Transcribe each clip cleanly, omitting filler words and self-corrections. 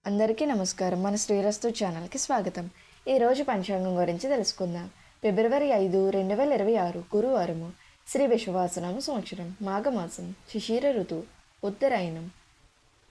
అందరికీ నమస్కారం. మన శ్రీరస్తు ఛానల్కి స్వాగతం. ఈరోజు పంచాంగం గురించి తెలుసుకుందాం. ఫిబ్రవరి 5, 2026 గురువారము. శ్రీ విశ్వవాసనామ సంవత్సరం, మాఘమాసం, శిశిర ఋతువు, ఉత్తరాయణం.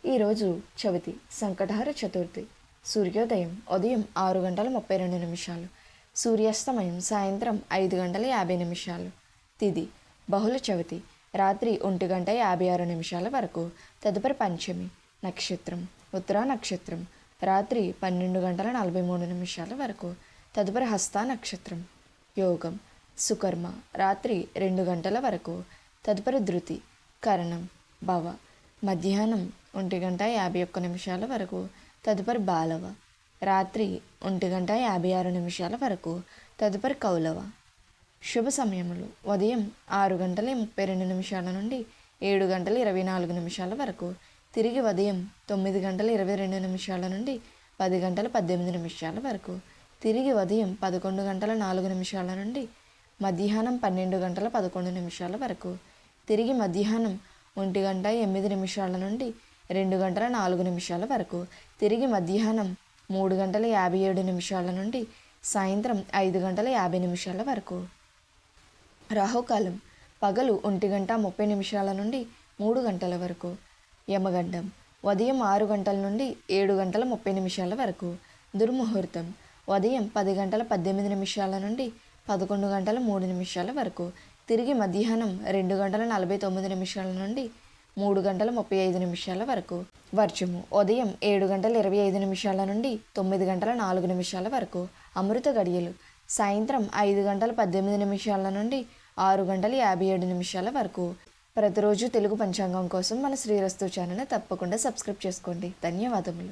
ఈరోజు చవితి, సంకటహర చతుర్థి. సూర్యోదయం ఉదయం 6:32, సూర్యాస్తమయం సాయంత్రం 5:50. తిథి బహుళ చవితి, రాత్రి 1:56 వరకు. తదుపరి పంచమి. నక్షత్రం ఉత్తరా నక్షత్రం, రాత్రి 12:43 వరకు. తదుపరి హస్త నక్షత్రం. యోగం సుకర్మ, రాత్రి 2 గంటల వరకు. తదుపరి ధృతి కరణం భవ, మధ్యాహ్నం 1:51 వరకు. తదుపరి బాలవ, రాత్రి 1:56 వరకు. తదుపరి కౌలవ. శుభ సమయములు ఉదయం 6:32 నుండి 7:24 వరకు. తిరిగి ఉదయం 9:22 నుండి 10:18 వరకు. తిరిగి ఉదయం 11:04 నుండి మధ్యాహ్నం 12:11 వరకు. తిరిగి మధ్యాహ్నం 1:08 నుండి 2:04 వరకు. తిరిగి మధ్యాహ్నం 3:57 నుండి సాయంత్రం 5:50 వరకు. రాహుకాలం పగలు 1:30 నుండి 3 గంటల వరకు. యమగండం ఉదయం 6 గంటల నుండి 7:30 వరకు. దుర్ముహూర్తం ఉదయం 10:18 నుండి 11:03 వరకు. తిరిగి మధ్యాహ్నం 2:49 నుండి 3:35 వరకు. వర్జము ఉదయం 7:25 నుండి 9:04 వరకు. అమృత గడియలు సాయంత్రం 5:18 నుండి 6:57 వరకు. ప్రతిరోజు తెలుగు పంచాంగం కోసం మన శ్రీరస్తు ఛానల్ని తప్పకుండా సబ్స్క్రైబ్ చేసుకోండి. ధన్యవాదములు.